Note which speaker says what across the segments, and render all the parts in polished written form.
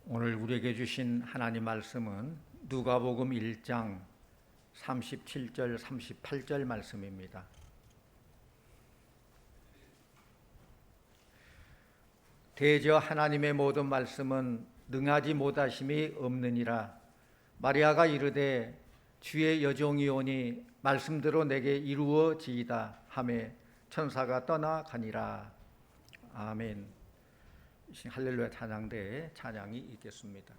Speaker 1: 오늘 우리에게 주신 하나님 말씀은 누가복음 1장 37절 38절 말씀입니다. 대저 하나님의 모든 말씀은 능하지 못하심이 없느니라. 마리아가 이르되 주의 여종이오니 말씀대로 내게 이루어지이다 하매 천사가 떠나가니라. 아멘. 할렐루야 찬양대에 찬양이 있겠습니다.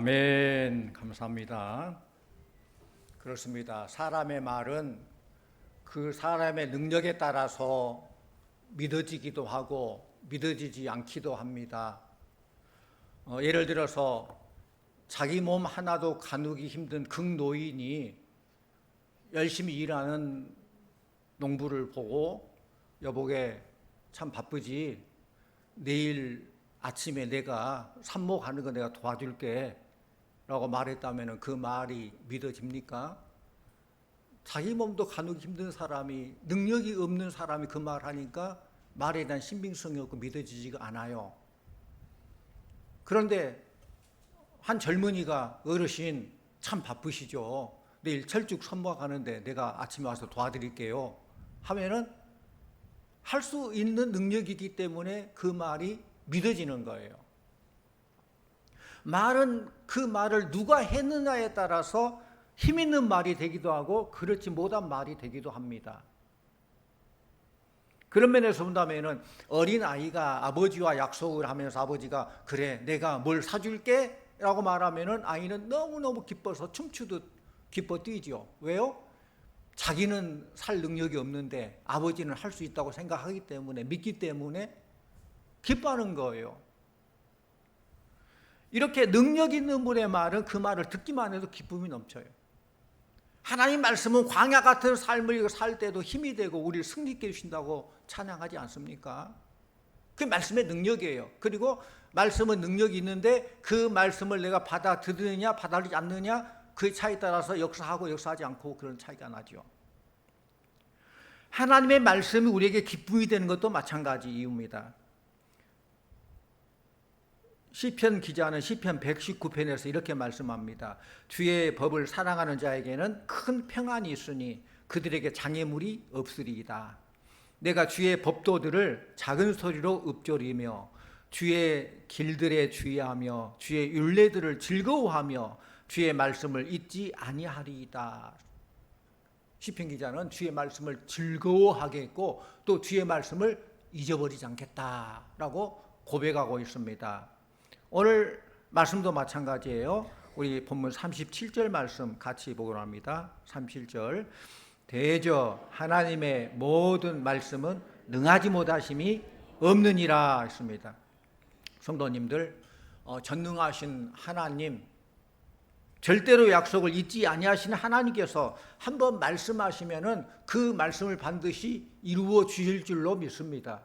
Speaker 1: 아멘. 감사합니다. 그렇습니다. 사람의 말은 그 사람의 능력에 따라서 믿어지기도 하고 믿어지지 않기도 합니다. 예를 들어서 자기 몸 하나도 가누기 힘든 극노인이 열심히 일하는 농부를 보고 여보게 참 바쁘지, 내일 아침에 내가 산모 가는 거 내가 도와줄게 라고 말했다면 그 말이 믿어집니까? 자기 몸도 가누기 힘든 사람이, 능력이 없는 사람이 그 말 하니까 말에 대한 신빙성이 없고 믿어지지가 않아요. 그런데 한 젊은이가 어르신 참 바쁘시죠, 내일 철쭉 산모 가는데 내가 아침에 와서 도와드릴게요 하면은 할 수 있는 능력이기 때문에 그 말이 믿어지는 거예요. 말은 그 말을 누가 했느냐에 따라서 힘 있는 말이 되기도 하고 그렇지 못한 말이 되기도 합니다. 그런 면에서 본다면 어린아이가 아버지와 약속을 하면서 아버지가 그래 내가 뭘 사줄게 라고 말하면 아이는 너무너무 기뻐서 춤추듯 기뻐 뛰죠. 왜요? 자기는 살 능력이 없는데 아버지는 할 수 있다고 생각하기 때문에, 믿기 때문에 기뻐하는 거예요. 이렇게 능력 있는 분의 말은 그 말을 듣기만 해도 기쁨이 넘쳐요. 하나님 말씀은 광야 같은 삶을 살 때도 힘이 되고 우리를 승리케 해주신다고 찬양하지 않습니까? 그게 말씀의 능력이에요. 그리고 말씀은 능력이 있는데 그 말씀을 내가 받아들이느냐 받아들이지 않느냐, 그 차에 따라서 역사하고 역사하지 않고 그런 차이가 나죠. 하나님의 말씀이 우리에게 기쁨이 되는 것도 마찬가지 이유입니다. 시편 기자는 시편 119편에서 이렇게 말씀합니다. 주의 법을 사랑하는 자에게는 큰 평안이 있으니 그들에게 장애물이 없으리이다. 내가 주의 법도들을 작은 소리로 읊조리며 주의 길들에 주의하며 주의 율례들을 즐거워하며 주의 말씀을 잊지 아니하리이다. 시편 기자는 주의 말씀을 즐거워하겠고 또 주의 말씀을 잊어버리지 않겠다라고 고백하고 있습니다. 오늘 말씀도 마찬가지예요. 우리 본문 37절 말씀 같이 보고자 합니다. 37절. 대저 하나님의 모든 말씀은 능하지 못하심이 없느니라 했습니다. 성도님들, 전능하신 하나님, 절대로 약속을 잊지 아니하시는 하나님께서 한번 말씀하시면은 그 말씀을 반드시 이루어 주실 줄로 믿습니다.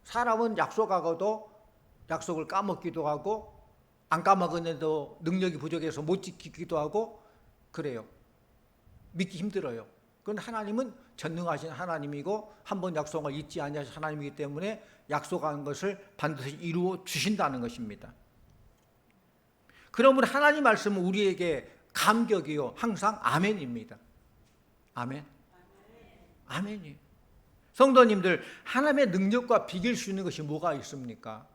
Speaker 1: 사람은 약속하고도 약속을 까먹기도 하고 안 까먹었는데도 능력이 부족해서 못 지키기도 하고 그래요. 믿기 힘들어요. 그런데 하나님은 전능하신 하나님이고 한번 약속을 잊지 아니하신 하나님이기 때문에 약속한 것을 반드시 이루어 주신다는 것입니다. 그러므로 하나님 말씀은 우리에게 감격이요 항상 아멘입니다. 아멘. 아멘이에요. 성도님들, 하나님의 능력과 비길 수 있는 것이 뭐가 있습니까?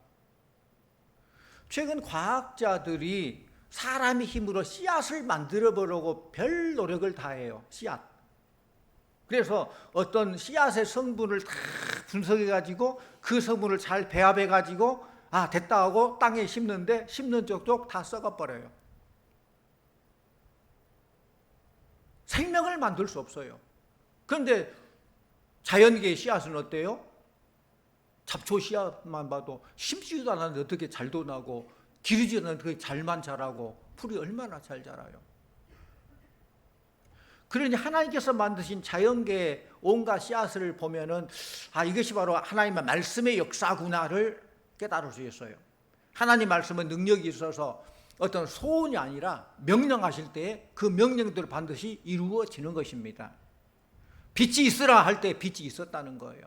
Speaker 1: 최근 과학자들이 사람의 힘으로 씨앗을 만들어 보려고 별 노력을 다해요. 씨앗. 그래서 어떤 씨앗의 성분을 다 분석해 가지고 그 성분을 잘 배합해 가지고 됐다 하고 땅에 심는데 심는 쪽쪽 다 썩어버려요. 생명을 만들 수 없어요. 그런데 자연계의 씨앗은 어때요? 잡초 씨앗만 봐도 심지도 않았는데 어떻게 잘도 나고 기르지도 않는데 잘만 자라고 풀이 얼마나 잘 자라요. 그러니 하나님께서 만드신 자연계의 온갖 씨앗을 보면은 이것이 바로 하나님의 말씀의 역사구나를 깨달을 수 있어요. 하나님 말씀은 능력이 있어서 어떤 소원이 아니라 명령하실 때 그 명령대로 반드시 이루어지는 것입니다. 빛이 있으라 할 때 빛이 있었다는 거예요.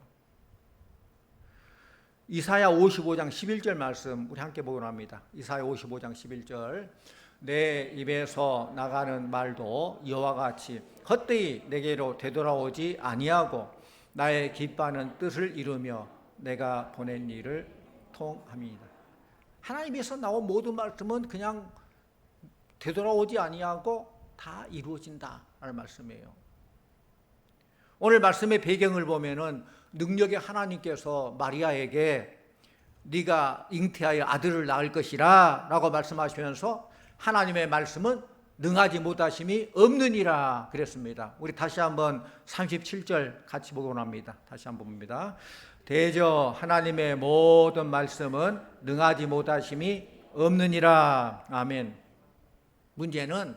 Speaker 1: 이사야 55장 11절 말씀 우리 함께 보기로 합니다. 이사야 55장 11절. 내 입에서 나가는 말도 이와 같이 헛되이 내게로 되돌아오지 아니하고 나의 기뻐하는 뜻을 이루며 내가 보낸 일을 통함이다. 하나님에서 나온 모든 말씀은 그냥 되돌아오지 아니하고 다 이루어진다라는 말씀이에요. 오늘 말씀의 배경을 보면은 능력의 하나님께서 마리아에게 네가 잉태하여 아들을 낳을 것이라 라고 말씀하시면서 하나님의 말씀은 능하지 못하심이 없느니라 그랬습니다. 우리 다시 한번 37절 같이 보고 합니다. 다시 한번 봅니다. 대저 하나님의 모든 말씀은 능하지 못하심이 없느니라. 아멘. 문제는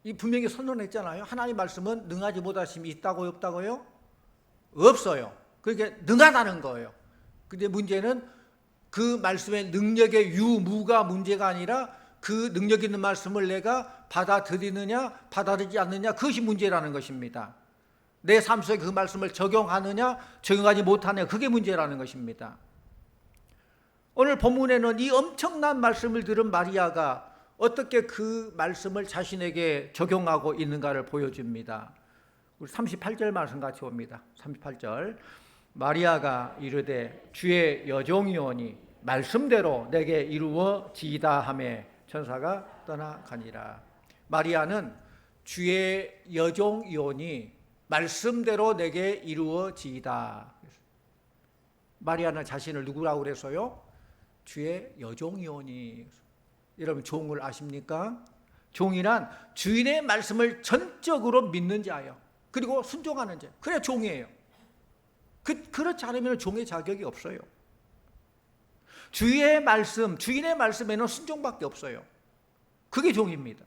Speaker 1: 이 분명히 선언했잖아요. 하나님 말씀은 능하지 못하심이 있다고요, 없다고요? 없어요. 그러니까 능하다는 거예요. 근데 문제는 그 말씀의 능력의 유무가 문제가 아니라 그 능력 있는 말씀을 내가 받아들이느냐 받아들이지 않느냐 그것이 문제라는 것입니다. 내 삶 속에 그 말씀을 적용하느냐 적용하지 못하느냐 그게 문제라는 것입니다. 오늘 본문에는 이 엄청난 말씀을 들은 마리아가 어떻게 그 말씀을 자신에게 적용하고 있는가를 보여줍니다. 우리 38절 말씀 같이 봅니다. 38절. 마리아가 이르되 주의 여종이오니 말씀대로 내게 이루어지이다 하며 천사가 떠나가니라. 마리아는 주의 여종이오니 말씀대로 내게 이루어지이다. 마리아는 자신을 누구라고 그래서요? 주의 여종이오니. 여러분 종을 아십니까? 종이란 주인의 말씀을 전적으로 믿는 자예요. 그리고 순종하는 자. 그래 종이에요. 그렇지 않으면 종의 자격이 없어요. 주의 말씀, 주인의 말씀에는 순종밖에 없어요. 그게 종입니다.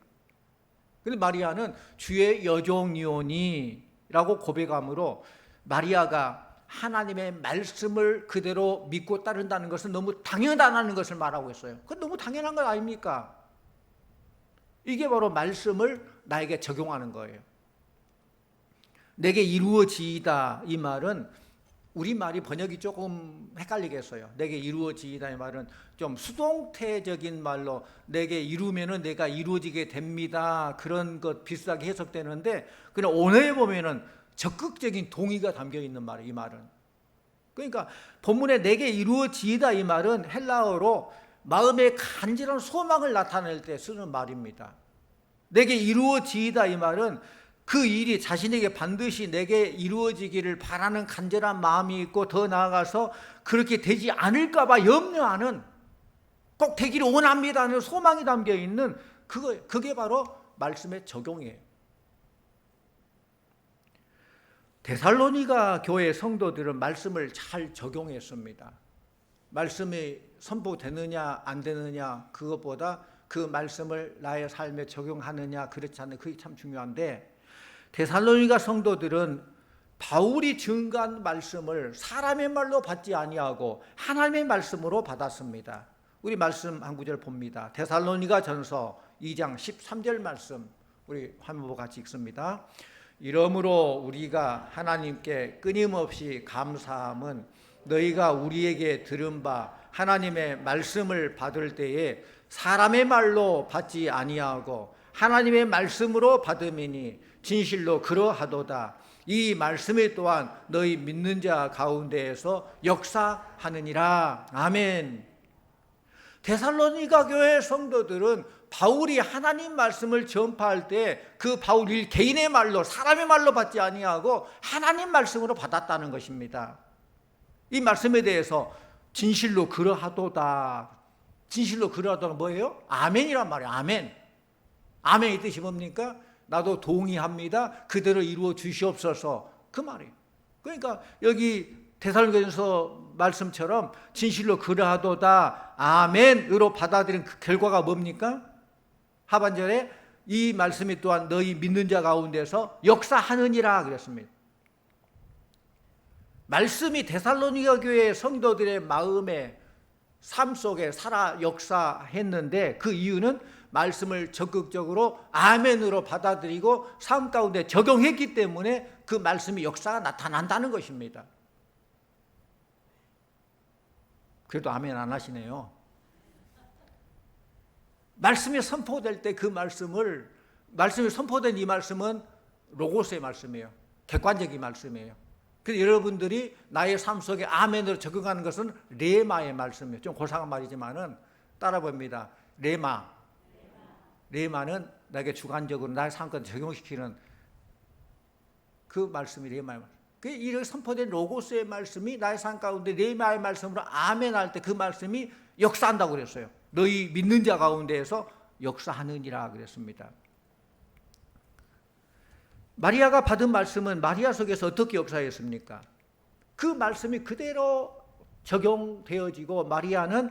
Speaker 1: 그런데 마리아는 주의 여종이오니 라고 고백함으로 마리아가 하나님의 말씀을 그대로 믿고 따른다는 것은 너무 당연하다는 것을 말하고 있어요. 그건 너무 당연한 것 아닙니까? 이게 바로 말씀을 나에게 적용하는 거예요. 내게 이루어지이다 이 말은 우리말이 번역이 조금 헷갈리겠어요. 내게 이루어지이다 이 말은 좀 수동태적인 말로 내게 이루면은 내가 이루어지게 됩니다. 그런 것 비슷하게 해석되는데 그냥 언어에 보면은 적극적인 동의가 담겨 있는 말이에요. 이 말은. 그러니까 본문에 내게 이루어지이다 이 말은 헬라어로 마음의 간절한 소망을 나타낼 때 쓰는 말입니다. 내게 이루어지이다 이 말은 그 일이 자신에게 반드시 내게 이루어지기를 바라는 간절한 마음이 있고 더 나아가서 그렇게 되지 않을까 봐 염려하는, 꼭 되기를 원합니다 하는 소망이 담겨 있는 그게 바로 말씀의 적용이에요. 데살로니가 교회 성도들은 말씀을 잘 적용했습니다. 말씀이 선포되느냐 안 되느냐 그것보다 그 말씀을 나의 삶에 적용하느냐 그렇지 않느냐 그게 참 중요한데, 데살로니가 성도들은 바울이 증거한 말씀을 사람의 말로 받지 아니하고 하나님의 말씀으로 받았습니다. 우리 말씀 한 구절 봅니다. 데살로니가 전서 2장 13절 말씀 우리 화면 보고 같이 읽습니다. 이러므로 우리가 하나님께 끊임없이 감사함은 너희가 우리에게 들은 바 하나님의 말씀을 받을 때에 사람의 말로 받지 아니하고 하나님의 말씀으로 받음이니 진실로 그러하도다. 이 말씀이 또한 너희 믿는 자 가운데에서 역사하느니라. 아멘. 데살로니가 교회 성도들은 바울이 하나님 말씀을 전파할 때 그 바울 일 개인의 말로 사람의 말로 받지 아니하고 하나님 말씀으로 받았다는 것입니다. 이 말씀에 대해서 진실로 그러하도다. 진실로 그러하도가 뭐예요? 아멘이란 말이에요. 아멘. 아멘의 뜻이 뭡니까? 나도 동의합니다. 그대로 이루어 주시옵소서. 그 말이에요. 그러니까 여기 데살로니가전서 말씀처럼 진실로 그러하도다 아멘으로 받아들인 그 결과가 뭡니까? 하반절에 이 말씀이 또한 너희 믿는 자 가운데서 역사하느니라 그랬습니다. 말씀이 데살로니가 교회 성도들의 마음에 삶 속에 살아 역사했는데 그 이유는 말씀을 적극적으로 아멘으로 받아들이고 삶 가운데 적용했기 때문에 그 말씀이 역사가 나타난다는 것입니다. 그래도 아멘 안 하시네요. 말씀이 선포될 때 그 말씀이 선포된 이 말씀은 로고스의 말씀이에요. 객관적인 말씀이에요. 그래서 여러분들이 나의 삶 속에 아멘으로 적용하는 것은 레마의 말씀이에요. 좀 고상한 말이지만은 따라 봅니다. 레마는 나에게 주관적으로 나의 삶 가운데 적용시키는 그 말씀이 레마의 말씀. 그 이를 선포된 로고스의 말씀이 나의 삶 가운데 레마의 말씀으로 아멘할 때 그 말씀이 역사한다고 그랬어요. 너희 믿는 자 가운데에서 역사하느니라 그랬습니다. 마리아가 받은 말씀은 마리아 속에서 어떻게 역사했습니까? 그 말씀이 그대로 적용되어지고 마리아는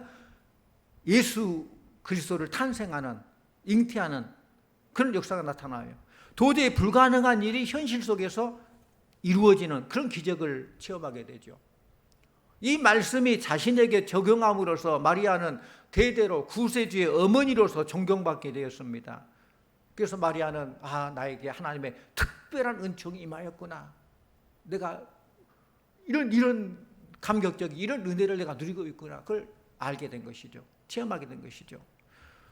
Speaker 1: 예수 그리스도를 탄생하는, 잉태하는 그런 역사가 나타나요. 도저히 불가능한 일이 현실 속에서 이루어지는 그런 기적을 체험하게 되죠. 이 말씀이 자신에게 적용함으로써 마리아는 대대로 구세주의 어머니로서 존경받게 되었습니다. 그래서 마리아는 나에게 하나님의 특별한 은총이 임하였구나. 내가 이런 감격적인 이런 은혜를 내가 누리고 있구나. 그걸 알게 된 것이죠. 체험하게 된 것이죠.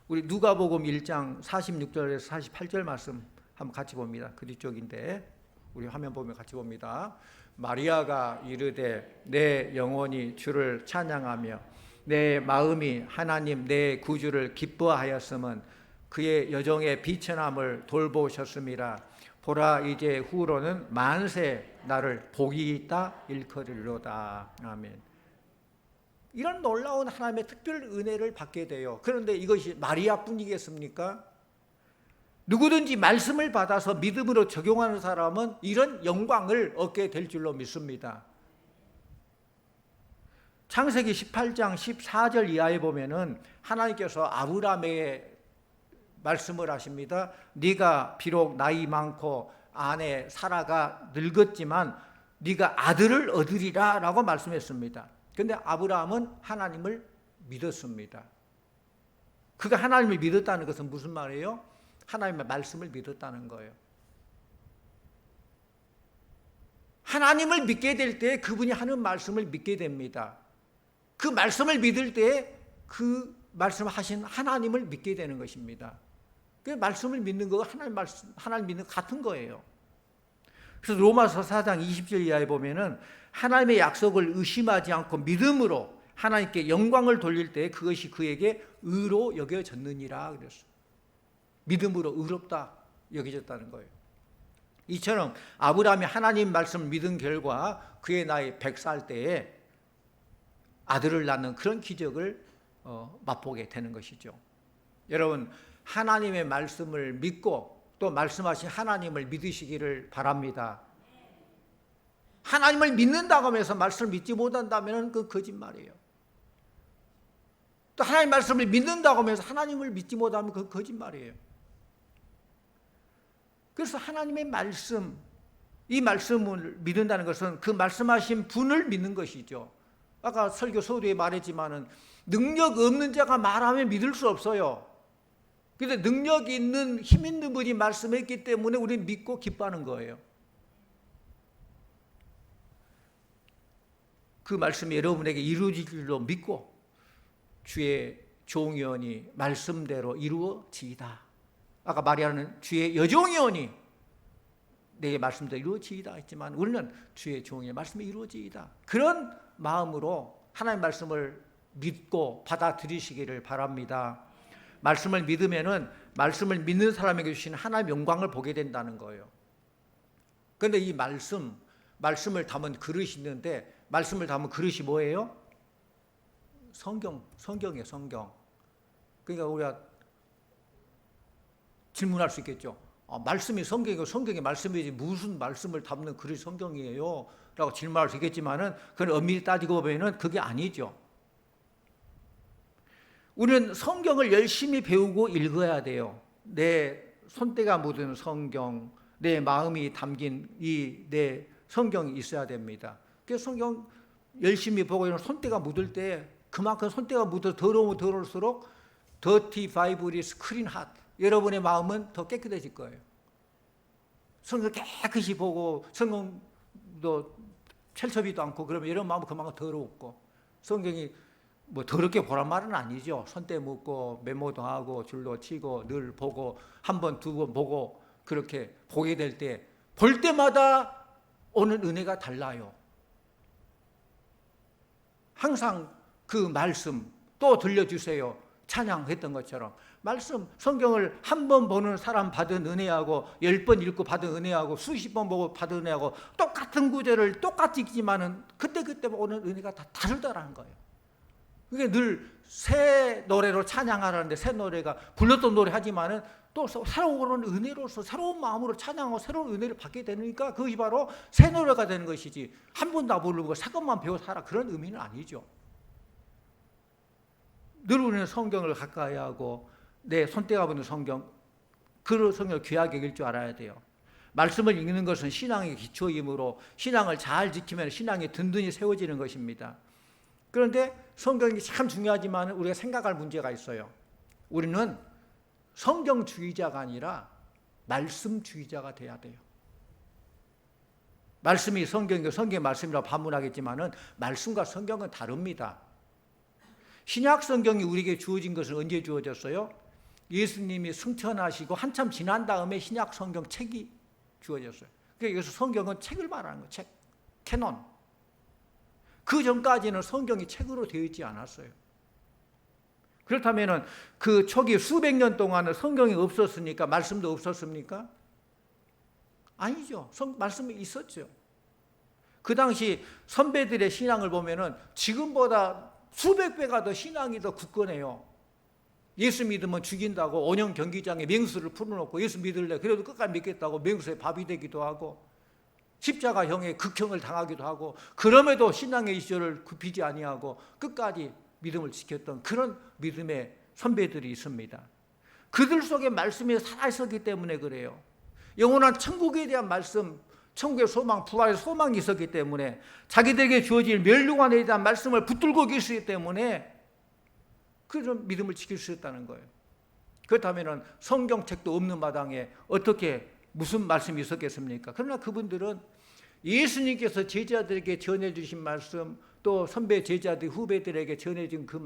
Speaker 1: 우리 누가복음 1장 46절에서 48절 말씀 한번 같이 봅니다. 그 뒤쪽인데 우리 화면 보면 같이 봅니다. 마리아가 이르되 내 영혼이 주를 찬양하며 내 마음이 하나님 내 구주를 기뻐하였음은 그의 여종의 비천함을 돌보셨음이라. 보라 이제 후로는 만세 나를 복이 있다 일컬으리로다. 아멘. 이런 놀라운 하나님의 특별 은혜를 받게 돼요. 그런데 이것이 마리아뿐이겠습니까? 누구든지 말씀을 받아서 믿음으로 적용하는 사람은 이런 영광을 얻게 될 줄로 믿습니다. 창세기 18장 14절 이하에 보면은 하나님께서 아브라함에게 말씀을 하십니다. 네가 비록 나이 많고 아내 사라가 늙었지만 네가 아들을 얻으리라 라고 말씀했습니다. 그런데 아브라함은 하나님을 믿었습니다. 그가 하나님을 믿었다는 것은 무슨 말이에요? 하나님의 말씀을 믿었다는 거예요. 하나님을 믿게 될 때 그분이 하는 말씀을 믿게 됩니다. 그 말씀을 믿을 때 그 말씀하신 하나님을 믿게 되는 것입니다. 그 말씀을 믿는 거 하나님 믿는 거 같은 거예요. 그래서 로마서 4장 20절 이하에 보면은 하나님의 약속을 의심하지 않고 믿음으로 하나님께 영광을 돌릴 때 그것이 그에게 의로 여겨졌느니라 그랬어요. 믿음으로 의롭다 여겨졌다는 거예요. 이처럼 아브라함이 하나님 말씀을 믿은 결과 그의 나이 100살 때에 아들을 낳는 그런 기적을 맛보게 되는 것이죠. 여러분, 하나님의 말씀을 믿고 또 말씀하신 하나님을 믿으시기를 바랍니다. 하나님을 믿는다고 하면서 말씀을 믿지 못한다면 그건 거짓말이에요. 또 하나님 말씀을 믿는다고 하면서 하나님을 믿지 못하면 그건 거짓말이에요. 그래서 하나님의 말씀, 이 말씀을 믿는다는 것은 그 말씀하신 분을 믿는 것이죠. 아까 설교 서두에 말했지만은 능력 없는 자가 말하면 믿을 수 없어요. 그런데 능력 있는 힘 있는 분이 말씀했기 때문에 우리는 믿고 기뻐하는 거예요. 그 말씀이 여러분에게 이루어질 줄로 믿고 주의 종이오니 말씀대로 이루어지이다. 아까 마리아는 주의 여종이오니 내게 말씀대로 이루어지이다 했지만 우리는 주의 종의 말씀이 이루어지이다. 그런 마음으로 하나님의 말씀을 믿고 받아들이시기를 바랍니다. 말씀을 믿으면은 말씀을 믿는 사람에게 주신 하나님의 영광을 보게 된다는 거예요. 그런데 이 말씀을 담은 그릇이 있는데 말씀을 담은 그릇이 뭐예요? 성경이에요, 성경. 그러니까 우리가 질문할 수 있겠죠. 말씀이 성경이고 성경이 말씀이지 무슨 말씀을 담는 그릇이 성경이에요? 라고 질문할 수 있겠지만은 그건 엄밀히 따지고 보면은 그게 아니죠. 우리는 성경을 열심히 배우고 읽어야 돼요. 내 손때가 묻은 성경, 내 마음이 담긴 내 성경이 있어야 됩니다. 그래서 성경 열심히 보고 손때가 묻을 때 그만큼 손때가 묻어 더러우면 더러울수록 Dirty Bible is clean heart. 여러분의 마음은 더 깨끗해질 거예요. 성경 깨끗이 보고 성경도 펼쳐비도 않고 그러면 여러분 마음은 그만큼 더럽고 성경이 뭐 더럽게 보란 말은 아니죠. 손때 묻고 메모도 하고 줄도 치고 늘 보고 한 번, 두 번 보고 그렇게 보게 될 때 볼 때마다 오는 은혜가 달라요. 항상 그 말씀 또 들려주세요. 찬양했던 것처럼 말씀, 성경을 한 번 보는 사람 받은 은혜하고 10번 읽고 받은 은혜하고 수십 번 보고 받은 은혜하고 똑같은 구절을 똑같이 읽지만은 그때 오는 은혜가 다 다르다라는 거예요. 그게 늘 새 노래로 찬양하라는데 새 노래가 불렀던 노래 하지만은 또 새로운 은혜로서 새로운 마음으로 찬양하고 새로운 은혜를 받게 되니까 그것이 바로 새 노래가 되는 것이지 한 번도 안 부르고 새 것만 배워 살아 그런 의미는 아니죠. 늘 우리는 성경을 가까이 하고 내 손때가 붙는 성경, 그 성경을 귀하게 읽을 줄 알아야 돼요. 말씀을 읽는 것은 신앙의 기초이므로 신앙을 잘 지키면 신앙이 든든히 세워지는 것입니다. 그런데 성경이 참 중요하지만 우리가 생각할 문제가 있어요. 우리는 성경주의자가 아니라 말씀주의자가 돼야 돼요. 말씀이 성경이고 성경의 말씀이라고 반문하겠지만은 말씀과 성경은 다릅니다. 신약 성경이 우리에게 주어진 것은 언제 주어졌어요? 예수님이 승천하시고 한참 지난 다음에 신약 성경 책이 주어졌어요. 그러니까 여기서 성경은 책을 말하는 거예요. 책, 캐논. 그 전까지는 성경이 책으로 되어 있지 않았어요. 그렇다면 그 초기 수백 년 동안은 성경이 없었으니까 말씀도 없었습니까? 아니죠. 말씀이 있었죠. 그 당시 선배들의 신앙을 보면은 지금보다 수백 배가 더 신앙이 더 굳건해요. 예수 믿으면 죽인다고 온영 경기장에 맹수를 풀어놓고 예수 믿을래 그래도 끝까지 믿겠다고 맹수의 밥이 되기도 하고 십자가형의 극형을 당하기도 하고 그럼에도 신앙의 이슈를 굽히지 아니하고 끝까지 믿음을 지켰던 그런 믿음의 선배들이 있습니다. 그들 속에 말씀이 살아있었기 때문에 그래요. 영원한 천국에 대한 말씀, 천국의 소망, 부활의 소망이 있었기 때문에 자기들에게 주어질 멸류관에 대한 말씀을 붙들고 계시기 때문에 그런 믿음을 지킬 수 있다는 거예요. 그렇다면 성경책도 없는 마당에 어떻게 무슨 말씀이 있었겠습니까? 그러나 그분들은 예수님께서 제자들에게 전해주신 말씀, 또 선배 제자들 후배들에게 전해준 그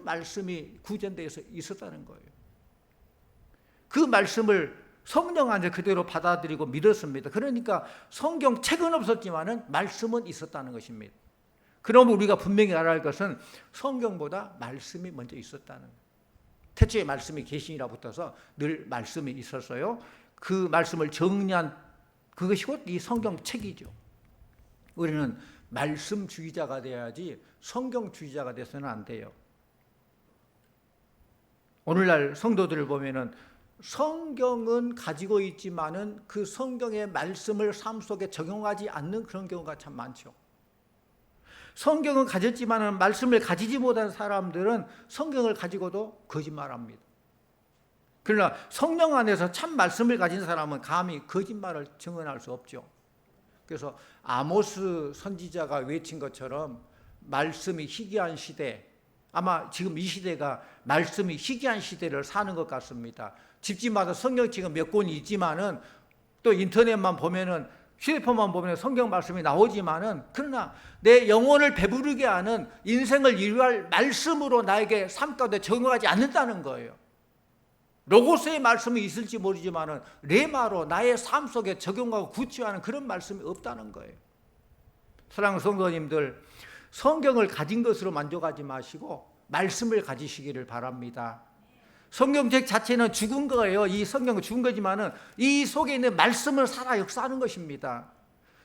Speaker 1: 말씀이 구전되어서 있었다는 거예요. 그 말씀을 성령 안에 그대로 받아들이고 믿었습니다. 그러니까 성경책은 없었지만은 말씀은 있었다는 것입니다. 그럼 우리가 분명히 알아야 할 것은 성경보다 말씀이 먼저 있었다는 거예요. 태초에 말씀이 계시니라 붙어서 늘 말씀이 있었어요. 그 말씀을 정리한 그것이 곧 이 성경책이죠. 우리는 말씀주의자가 돼야지 성경주의자가 돼서는 안 돼요. 오늘날 성도들을 보면은 성경은 가지고 있지만은 그 성경의 말씀을 삶 속에 적용하지 않는 그런 경우가 참 많죠. 성경은 가졌지만은 말씀을 가지지 못한 사람들은 성경을 가지고도 거짓말합니다. 그러나 성령 안에서 참 말씀을 가진 사람은 감히 거짓말을 증언할 수 없죠. 그래서 아모스 선지자가 외친 것처럼 말씀이 희귀한 시대, 아마 지금 이 시대가 말씀이 희귀한 시대를 사는 것 같습니다. 집집마다 성경책은 몇 권이 있지만은 또 인터넷만 보면은 휴대폰만 보면 성경 말씀이 나오지만은 그러나 내 영혼을 배부르게 하는 인생을 이루할 말씀으로 나에게 삶 가운데 적용하지 않는다는 거예요. 로고스의 말씀이 있을지 모르지만은 레마로 나의 삶 속에 적용하고 구체화하는 그런 말씀이 없다는 거예요. 사랑하는 성도님들, 성경을 가진 것으로 만족하지 마시고 말씀을 가지시기를 바랍니다. 성경책 자체는 죽은 거예요. 이 성경은 죽은 거지만은 이 속에 있는 말씀은 살아 역사하는 것입니다.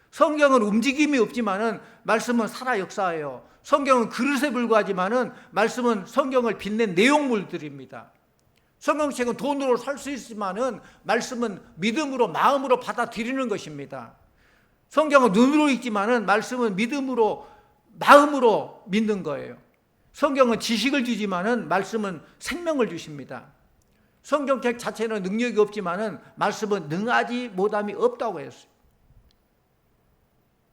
Speaker 1: 성경은 움직임이 없지만은 말씀은 살아 역사해요. 성경은 그릇에 불과하지만은 말씀은 성경을 빛낸 내용물들입니다. 성경책은 돈으로 살 수 있지만은 말씀은 믿음으로 마음으로 받아들이는 것입니다. 성경은 눈으로 읽지만은 말씀은 믿음으로 마음으로 믿는 거예요. 성경은 지식을 주지만은 말씀은 생명을 주십니다. 성경책 자체는 능력이 없지만은 말씀은 능하지 못함이 없다고 했어요.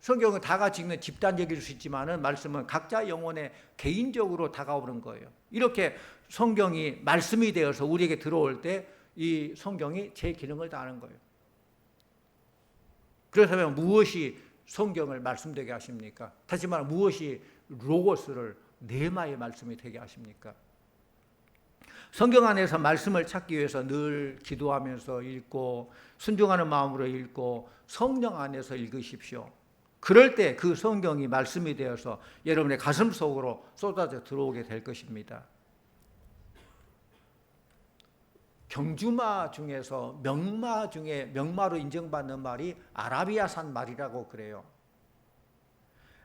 Speaker 1: 성경은 다 같이 읽는 집단적일 수 있지만은 말씀은 각자 영혼에 개인적으로 다가오는 거예요. 이렇게 성경이 말씀이 되어서 우리에게 들어올 때 이 성경이 제 기능을 다하는 거예요. 그렇다면 무엇이 성경을 말씀되게 하십니까? 다시 말하면 무엇이 로고스를 네마의 말씀이 되게 하십니까? 성경 안에서 말씀을 찾기 위해서 늘 기도하면서 읽고 순종하는 마음으로 읽고 성령 안에서 읽으십시오. 그럴 때 그 성경이 말씀이 되어서 여러분의 가슴 속으로 쏟아져 들어오게 될 것입니다. 경주마 중에서 명마 중에 명마로 인정받는 말이 아라비아산 말이라고 그래요.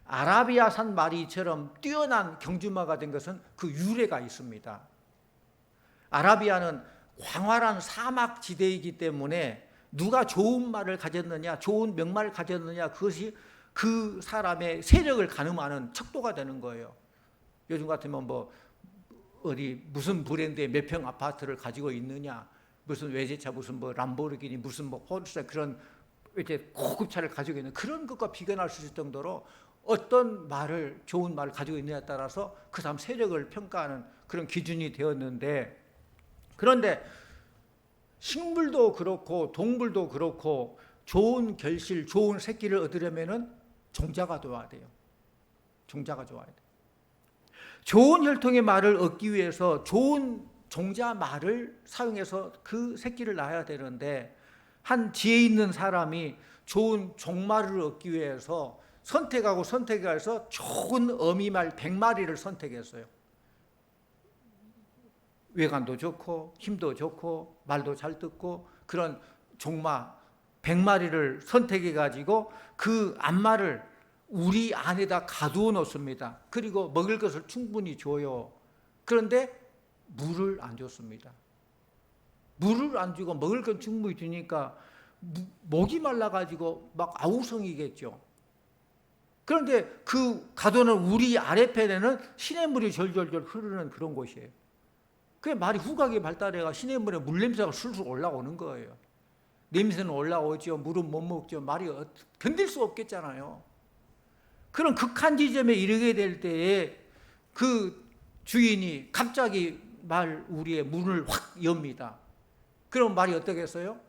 Speaker 1: 아라비아산 말이처럼 뛰어난 경주마가 된 것은 그 유래가 있습니다. 아라비아는 광활한 사막 지대이기 때문에 누가 좋은 말을 가졌느냐, 좋은 명마를 가졌느냐, 그것이 그 사람의 세력을 가늠하는 척도가 되는 거예요. 요즘 같으면 뭐 어디 무슨 브랜드의 몇 평 아파트를 가지고 있느냐, 무슨 외제차, 무슨 뭐 람보르기니, 무슨 뭐 포르쉐 그런 이렇게 고급차를 가지고 있는 그런 것과 비교할 수 있을 정도로 어떤 말을 좋은 말을 가지고 있느냐에 따라서 그 사람 세력을 평가하는 그런 기준이 되었는데, 그런데 식물도 그렇고 동물도 그렇고 좋은 결실, 좋은 새끼를 얻으려면은 종자가 좋아야 돼요. 종자가 좋아야 돼요. 좋은 혈통의 말을 얻기 위해서 좋은 종자 말을 사용해서 그 새끼를 낳아야 되는데, 한 지혜 있는 사람이 좋은 종말을 얻기 위해서 선택해서 좋은 어미말 100마리를 선택했어요. 외관도 좋고 힘도 좋고 말도 잘 듣고 그런 종마 100마리를 선택해가지고 그 암말을 우리 안에다 가두어 놓습니다. 그리고 먹을 것을 충분히 줘요. 그런데 물을 안 줬습니다. 물을 안 주고 먹을 건 충분히 주니까 목이 말라가지고 막 아우성이겠죠. 그런데 그 가둬놓은 우리 아래편에는 시냇물이 졸졸졸 흐르는 그런 곳이에요. 그게 말이 후각이 발달해가 시냇물에 물냄새가 술술 올라오는 거예요. 냄새는 올라오죠. 물은 못 먹죠. 말이 견딜 수 없겠잖아요. 그런 극한 지점에 이르게 될 때에 그 주인이 갑자기 우리의 문을 확 엽니다. 그럼 말이 어떻겠어요?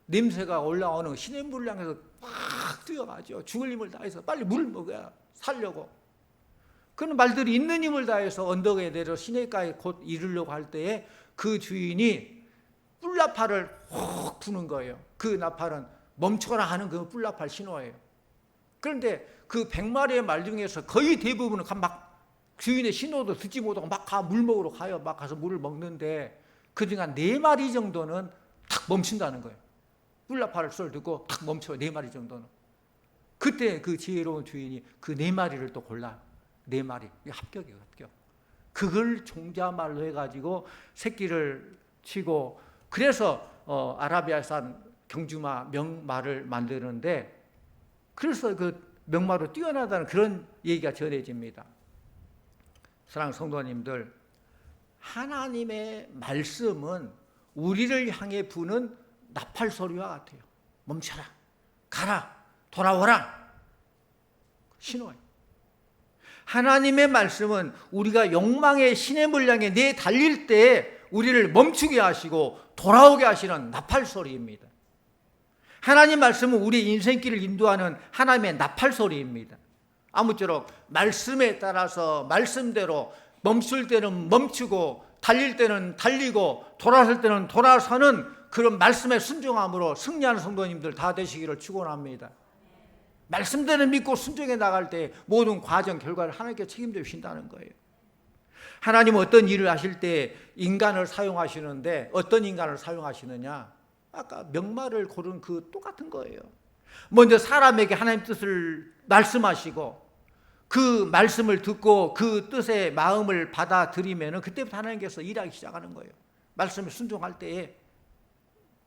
Speaker 1: 냄새가 올라오는 시냇물을 향해서 확 뛰어가죠. 죽을 힘을 다해서 빨리 물을 먹어야 살려고. 그런 말들이 있는 힘을 다해서 언덕에 내려 시냇가에 곧 이르려고 할 때에 그 주인이 뿔나팔을 훅 부는 거예요. 그 나팔은 멈춰라 하는 그 뿔나팔 신호예요. 그런데 그 100마리의 말 중에서 거의 대부분은 막 주인의 신호도 듣지 못하고 막 물 먹으러 가요. 막 가서 물을 먹는데 그중에 한 4마리 정도는 탁 멈춘다는 거예요. 뿔나팔을 소리를 듣고 탁 멈춰요. 4마리 정도는. 그때 그 지혜로운 주인이 그 4마리를 또 골라. 4마리. 이게 합격이에요. 합격. 그걸 종자말로 해가지고 새끼를 치고, 그래서 아라비아산 경주마 명마를 만드는데, 그래서 그 명마로 뛰어나다는 그런 얘기가 전해집니다. 사랑하는 성도님들, 하나님의 말씀은 우리를 향해 부는 나팔 소리와 같아요. 멈춰라, 가라, 돌아오라. 신호예요. 하나님의 말씀은 우리가 욕망의 시냇물 향해 달릴 때 우리를 멈추게 하시고 돌아오게 하시는 나팔 소리입니다. 하나님 말씀은 우리 인생길을 인도하는 하나님의 나팔 소리입니다. 아무쪼록 말씀에 따라서 말씀대로 멈출 때는 멈추고 달릴 때는 달리고 돌아설 때는 돌아서는 그런 말씀에 순종함으로 승리하는 성도님들 다 되시기를 축원합니다. 말씀대로 믿고 순종해 나갈 때 모든 과정 결과를 하나님께 책임져 주신다는 거예요. 하나님은 어떤 일을 하실 때 인간을 사용하시는데 어떤 인간을 사용하시느냐? 아까 명마를 고른 그 똑같은 거예요. 먼저 사람에게 하나님 뜻을 말씀하시고 그 말씀을 듣고 그 뜻의 마음을 받아들이면 그때부터 하나님께서 일하기 시작하는 거예요. 말씀에 순종할 때에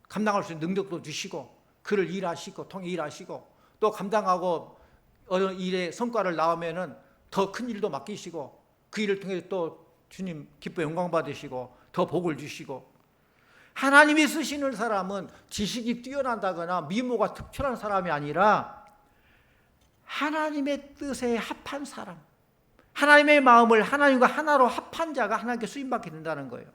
Speaker 1: 감당할 수 있는 능력도 주시고 그를 일하시고 통해 일하시고 또 감당하고 어느 일의 성과를 나오면은 더 큰 일도 맡기시고 그 일을 통해 또 주님 기뻐 영광 받으시고 더 복을 주시고. 하나님이 쓰시는 사람은 지식이 뛰어난다거나 미모가 특별한 사람이 아니라 하나님의 뜻에 합한 사람, 하나님의 마음을 하나님과 하나로 합한 자가 하나님께 쓰임받게 된다는 거예요.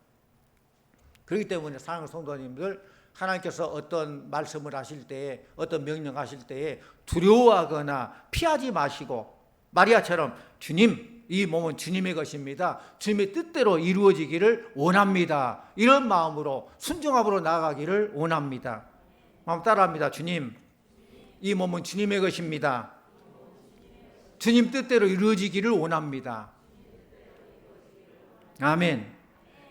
Speaker 1: 그렇기 때문에 사랑하는 성도님들, 하나님께서 어떤 말씀을 하실 때에 어떤 명령하실 때에 두려워하거나 피하지 마시고 마리아처럼 주님, 이 몸은 주님의 것입니다. 주님의 뜻대로 이루어지기를 원합니다. 이런 마음으로 순종함으로 나아가기를 원합니다. 마음 따라합니다. 주님, 이 몸은 주님의 것입니다. 주님 뜻대로 이루어지기를 원합니다. 아멘.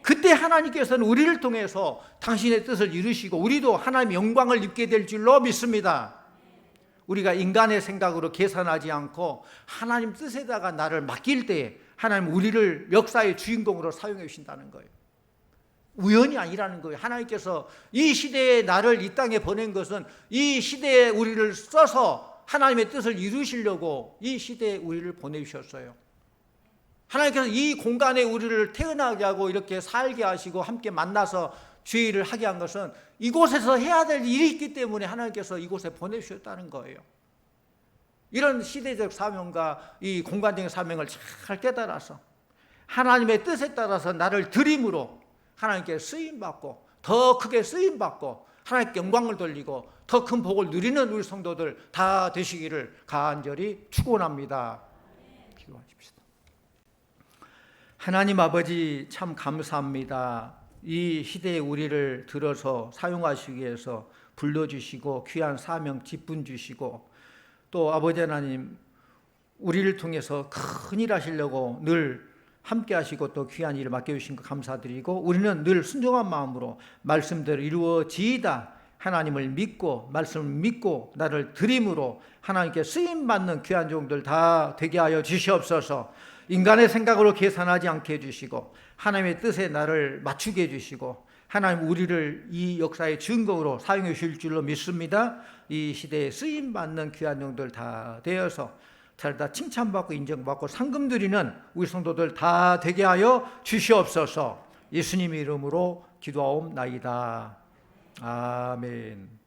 Speaker 1: 그때 하나님께서는 우리를 통해서 당신의 뜻을 이루시고 우리도 하나님의 영광을 입게 될 줄로 믿습니다. 우리가 인간의 생각으로 계산하지 않고 하나님 뜻에다가 나를 맡길 때에 하나님 우리를 역사의 주인공으로 사용해 주신다는 거예요. 우연이 아니라는 거예요. 하나님께서 이 시대에 나를 이 땅에 보낸 것은 이 시대에 우리를 써서 하나님의 뜻을 이루시려고 이 시대에 우리를 보내주셨어요. 하나님께서 이 공간에 우리를 태어나게 하고 이렇게 살게 하시고 함께 만나서 주의 일을 하게 한 것은 이곳에서 해야 될 일이 있기 때문에 하나님께서 이곳에 보내주셨다는 거예요. 이런 시대적 사명과 이 공간적인 사명을 잘 깨달아서 하나님의 뜻에 따라서 나를 드림으로 하나님께 쓰임받고 더 크게 쓰임받고 하나님께 영광을 돌리고 더 큰 복을 누리는 우리 성도들 다 되시기를 간절히 축원합니다. 기도하십시다. 하나님 아버지 참 감사합니다. 이 시대에 우리를 들어서 사용하시기 위해서 불러주시고 귀한 사명 직분 주시고 또 아버지 하나님 우리를 통해서 큰일 하시려고 늘 함께 하시고 또 귀한 일을 맡겨주신 것 감사드리고 우리는 늘 순종한 마음으로 말씀대로 이루어지이다 하나님을 믿고 말씀을 믿고 나를 드림으로 하나님께 쓰임받는 귀한 종들 다 되게 하여 주시옵소서. 인간의 생각으로 계산하지 않게 해주시고 하나님의 뜻에 나를 맞추게 해주시고 하나님 우리를 이 역사의 주인공으로 사용해 주실 줄로 믿습니다. 이 시대에 쓰임받는 귀한 종들 다 되어서 다 칭찬받고 인정받고 상금 드리는 우리 성도들 다 되게 하여 주시옵소서. 예수님 이름으로 기도하옵나이다. 아멘.